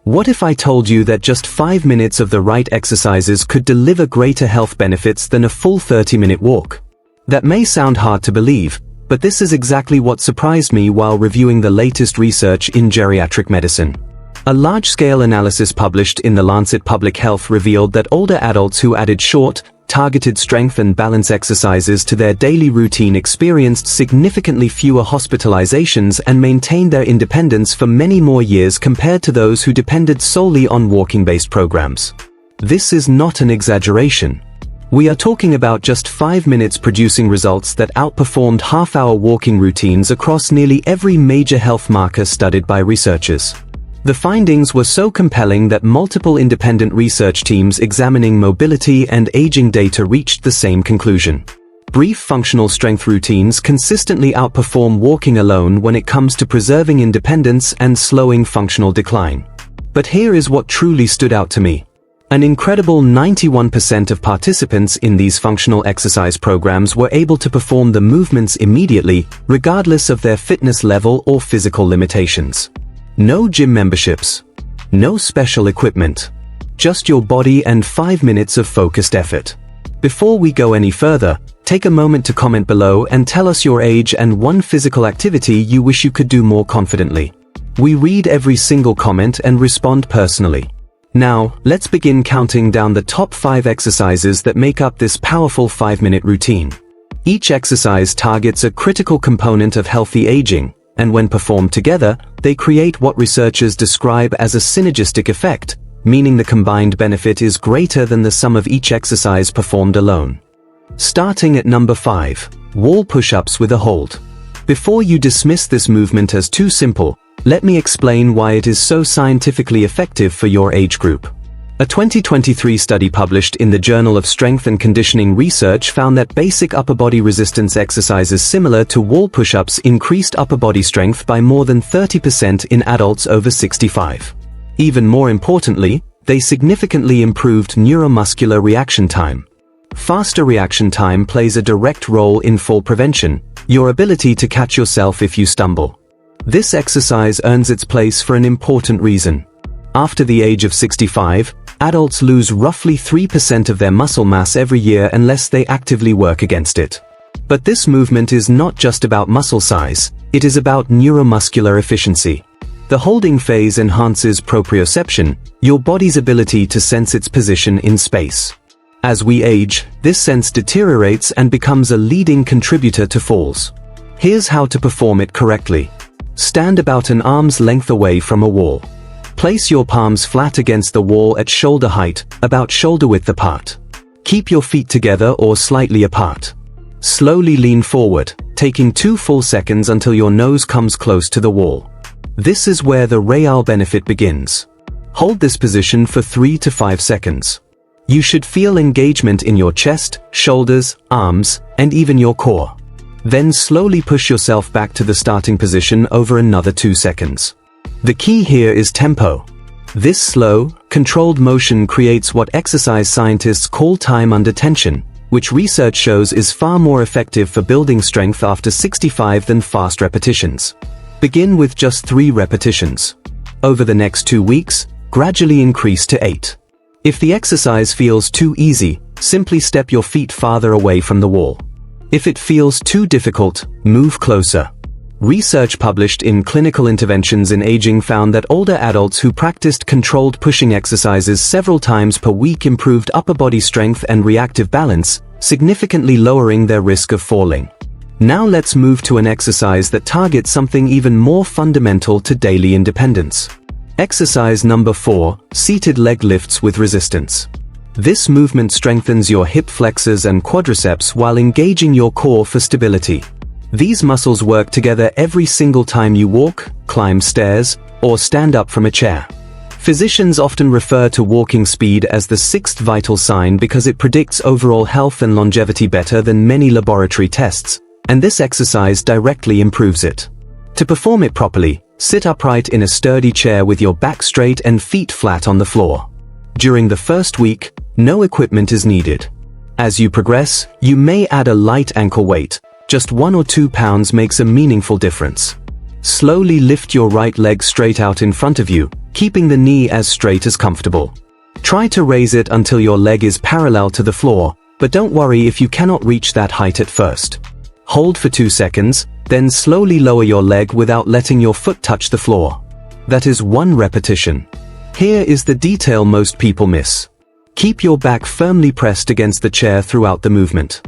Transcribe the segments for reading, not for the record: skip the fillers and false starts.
What if I told you that just 5 minutes of the right exercises could deliver greater health benefits than a full 30-minute walk? That may sound hard to believe, but this is exactly what surprised me while reviewing the latest research in geriatric medicine. A large-scale analysis published in the Lancet Public Health revealed that older adults who added short, targeted strength and balance exercises to their daily routine experienced significantly fewer hospitalizations and maintained their independence for many more years compared to those who depended solely on walking-based programs. This is not an exaggeration. We are talking about just 5 minutes producing results that outperformed half-hour walking routines across nearly every major health marker studied by researchers. The findings were so compelling that multiple independent research teams examining mobility and aging data reached the same conclusion. Brief functional strength routines consistently outperform walking alone when it comes to preserving independence and slowing functional decline. But here is what truly stood out to me. An incredible 91% of participants in these functional exercise programs were able to perform the movements immediately, regardless of their fitness level or physical limitations. No gym memberships. No special equipment. Just your body and 5 minutes of focused effort. Before we go any further, take a moment to comment below and tell us your age and one physical activity you wish you could do more confidently. We read every single comment and respond personally. Now, let's begin counting down the top 5 exercises that make up this powerful 5-minute routine. Each exercise targets a critical component of healthy aging, and when performed together, they create what researchers describe as a synergistic effect, meaning the combined benefit is greater than the sum of each exercise performed alone. Starting at number 5, wall push-ups with a hold. Before you dismiss this movement as too simple, let me explain why it is so scientifically effective for your age group. A 2023 study published in the Journal of Strength and Conditioning Research found that basic upper body resistance exercises similar to wall push-ups increased upper body strength by more than 30% in adults over 65. Even more importantly, they significantly improved neuromuscular reaction time. Faster reaction time plays a direct role in fall prevention, your ability to catch yourself if you stumble. This exercise earns its place for an important reason. After the age of 65, adults lose roughly 3% of their muscle mass every year unless they actively work against it. But this movement is not just about muscle size, it is about neuromuscular efficiency. The holding phase enhances proprioception, your body's ability to sense its position in space. As we age, this sense deteriorates and becomes a leading contributor to falls. Here's how to perform it correctly. Stand about an arm's length away from a wall. Place your palms flat against the wall at shoulder height, about shoulder width apart. Keep your feet together or slightly apart. Slowly lean forward, taking 2 full seconds until your nose comes close to the wall. This is where the real benefit begins. Hold this position for 3 to 5 seconds. You should feel engagement in your chest, shoulders, arms, and even your core. Then slowly push yourself back to the starting position over another 2 seconds. The key here is tempo. This slow, controlled motion creates what exercise scientists call time under tension, which research shows is far more effective for building strength after 65 than fast repetitions. Begin with just 3 repetitions. Over the next 2 weeks, gradually increase to 8. If the exercise feels too easy, simply step your feet farther away from the wall. If it feels too difficult, move closer. Research published in Clinical Interventions in Aging found that older adults who practiced controlled pushing exercises several times per week improved upper body strength and reactive balance, significantly lowering their risk of falling. Now let's move to an exercise that targets something even more fundamental to daily independence. Exercise number 4, seated leg lifts with resistance. This movement strengthens your hip flexors and quadriceps while engaging your core for stability. These muscles work together every single time you walk, climb stairs, or stand up from a chair. Physicians often refer to walking speed as the 6th vital sign because it predicts overall health and longevity better than many laboratory tests, and this exercise directly improves it. To perform it properly, sit upright in a sturdy chair with your back straight and feet flat on the floor. During the first week, no equipment is needed. As you progress, you may add a light ankle weight. Just 1 or 2 pounds makes a meaningful difference. Slowly lift your right leg straight out in front of you, keeping the knee as straight as comfortable. Try to raise it until your leg is parallel to the floor, but don't worry if you cannot reach that height at first. Hold for 2 seconds, then slowly lower your leg without letting your foot touch the floor. That is 1 repetition. Here is the detail most people miss. Keep your back firmly pressed against the chair throughout the movement.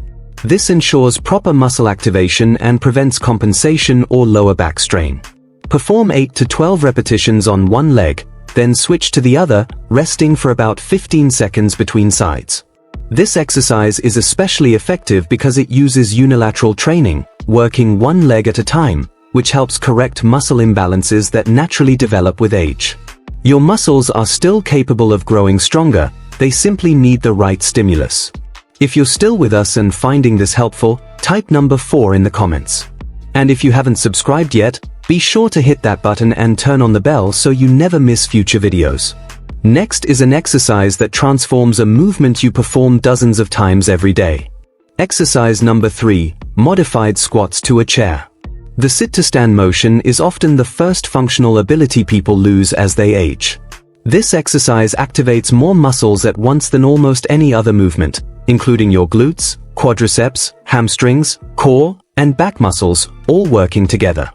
This ensures proper muscle activation and prevents compensation or lower back strain. Perform 8 to 12 repetitions on one leg, then switch to the other, resting for about 15 seconds between sides. This exercise is especially effective because it uses unilateral training, working one leg at a time, which helps correct muscle imbalances that naturally develop with age. Your muscles are still capable of growing stronger, they simply need the right stimulus. If you're still with us and finding this helpful, type number 4 in the comments. And if you haven't subscribed yet, be sure to hit that button and turn on the bell so you never miss future videos. Next is an exercise that transforms a movement you perform dozens of times every day. Exercise number 3, modified squats to a chair. The sit-to-stand motion is often the first functional ability people lose as they age. This exercise activates more muscles at once than almost any other movement, including your glutes, quadriceps, hamstrings, core, and back muscles, all working together.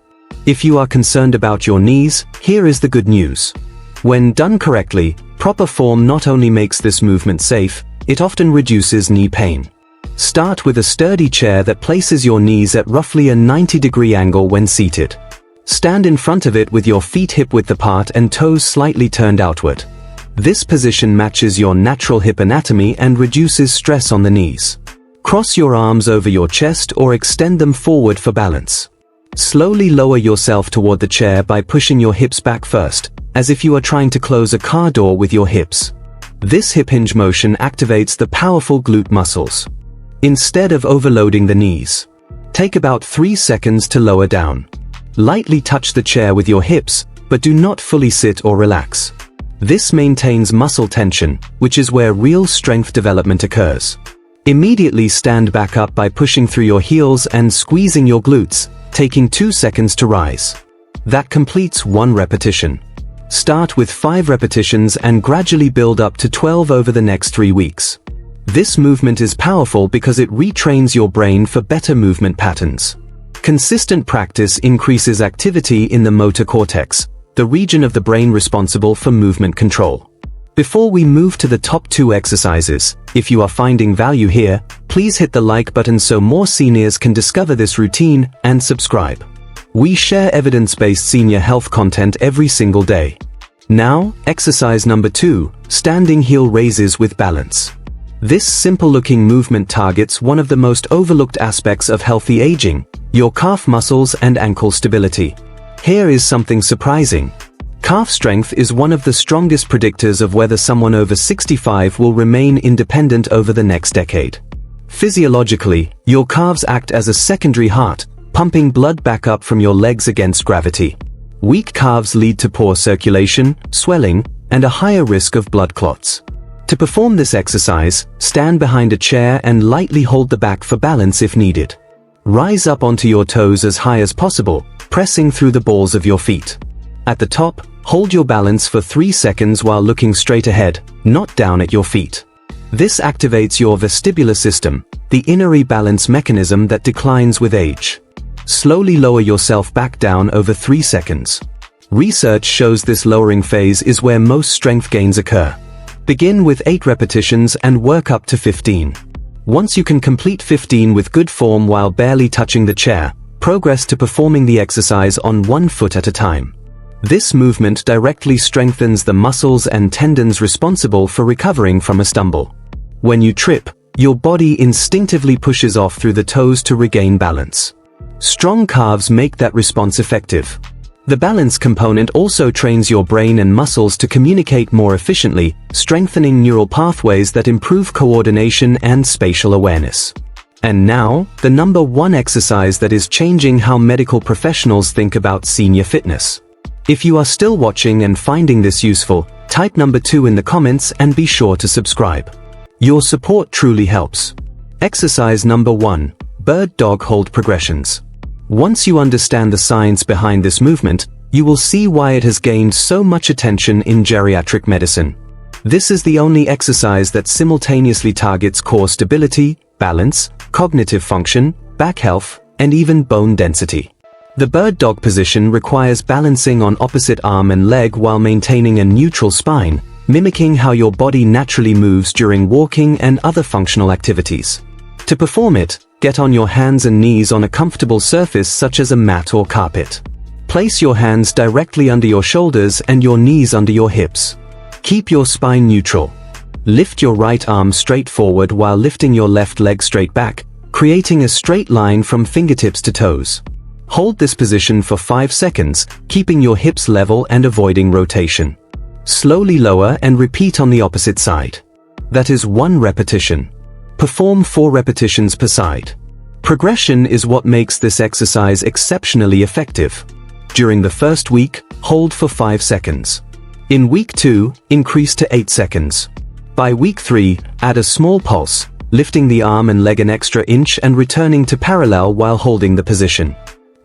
If you are concerned about your knees, here is the good news. When done correctly, proper form not only makes this movement safe, it often reduces knee pain. Start with a sturdy chair that places your knees at roughly a 90-degree angle when seated. Stand in front of it with your feet hip-width apart and toes slightly turned outward. This position matches your natural hip anatomy and reduces stress on the knees. Cross your arms over your chest or extend them forward for balance. Slowly lower yourself toward the chair by pushing your hips back first, as if you are trying to close a car door with your hips. This hip hinge motion activates the powerful glute muscles. Instead of overloading the knees, take about 3 seconds to lower down. Lightly touch the chair with your hips, but do not fully sit or relax. This maintains muscle tension, which is where real strength development occurs. Immediately stand back up by pushing through your heels and squeezing your glutes, taking 2 seconds to rise. That completes 1 repetition. Start with 5 repetitions and gradually build up to 12 over the next 3 weeks. This movement is powerful because it retrains your brain for better movement patterns. Consistent practice increases activity in the motor cortex, the region of the brain responsible for movement control. Before we move to the top 2 exercises, if you are finding value here, please hit the like button so more seniors can discover this routine and subscribe. We share evidence-based senior health content every single day. Now, exercise number 2, standing heel raises with balance. This simple-looking movement targets one of the most overlooked aspects of healthy aging, your calf muscles and ankle stability. Here is something surprising. Calf strength is one of the strongest predictors of whether someone over 65 will remain independent over the next decade. Physiologically, your calves act as a secondary heart, pumping blood back up from your legs against gravity. Weak calves lead to poor circulation, swelling, and a higher risk of blood clots. To perform this exercise, stand behind a chair and lightly hold the back for balance if needed. Rise up onto your toes as high as possible, pressing through the balls of your feet. At the top, hold your balance for 3 seconds while looking straight ahead, not down at your feet. This activates your vestibular system, the inner balance mechanism that declines with age. Slowly lower yourself back down over 3 seconds. Research shows this lowering phase is where most strength gains occur. Begin with 8 repetitions and work up to 15. Once you can complete 15 with good form while barely touching the chair, progress to performing the exercise on 1 foot at a time. This movement directly strengthens the muscles and tendons responsible for recovering from a stumble. When you trip, your body instinctively pushes off through the toes to regain balance. Strong calves make that response effective. The balance component also trains your brain and muscles to communicate more efficiently, strengthening neural pathways that improve coordination and spatial awareness. And now, the number 1 exercise that is changing how medical professionals think about senior fitness. If you are still watching and finding this useful, type number 2 in the comments and be sure to subscribe. Your support truly helps. Exercise number 1, bird dog hold progressions. Once you understand the science behind this movement, You will see why it has gained so much attention in geriatric medicine. This is the only exercise that simultaneously targets core stability, balance, cognitive function, back health, and even bone density. The bird dog position requires balancing on opposite arm and leg while maintaining a neutral spine, mimicking how your body naturally moves during walking and other functional activities. To perform it, get on your hands and knees on a comfortable surface such as a mat or carpet. Place your hands directly under your shoulders and your knees under your hips. Keep your spine neutral. Lift your right arm straight forward while lifting your left leg straight back, creating a straight line from fingertips to toes. Hold this position for 5 seconds, keeping your hips level and avoiding rotation. Slowly lower and repeat on the opposite side. That is 1 repetition. Perform 4 repetitions per side. Progression is what makes this exercise exceptionally effective. During the first week, hold for 5 seconds. In week 2, increase to 8 seconds. By week 3, add a small pulse, lifting the arm and leg an extra inch and returning to parallel while holding the position.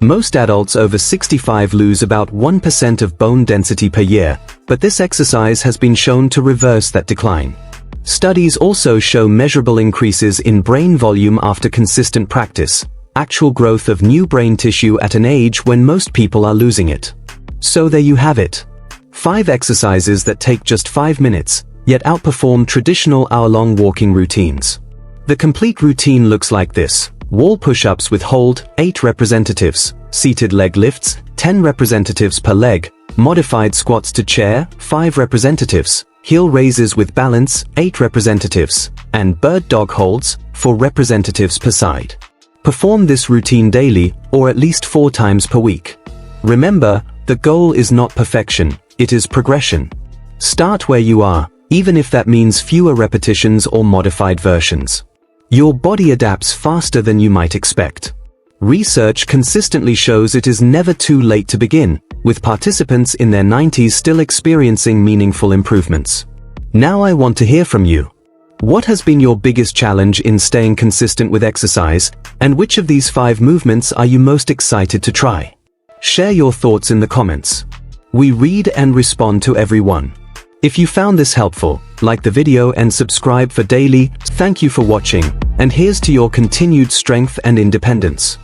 Most adults over 65 lose about 1% of bone density per year, but this exercise has been shown to reverse that decline. Studies also show measurable increases in brain volume after consistent practice, actual growth of new brain tissue at an age when most people are losing it. So there you have it. 5 exercises that take just 5 minutes, yet outperform traditional hour-long walking routines. The complete routine looks like this. Wall push-ups with hold, 8 representatives, seated leg lifts, 10 representatives per leg, modified squats to chair, 5 representatives, heel raises with balance, 8 representatives, and bird dog holds, 4 representatives per side. Perform this routine daily, or at least 4 times per week. Remember, the goal is not perfection, it is progression. Start where you are, even if that means fewer repetitions or modified versions. Your body adapts faster than you might expect. Research consistently shows it is never too late to begin, with participants in their 90s still experiencing meaningful improvements. Now I want to hear from you. What has been your biggest challenge in staying consistent with exercise, and which of these 5 movements are you most excited to try? Share your thoughts in the comments. We read and respond to everyone. If you found this helpful, like the video and subscribe for daily. Thank you for watching, and here's to your continued strength and independence.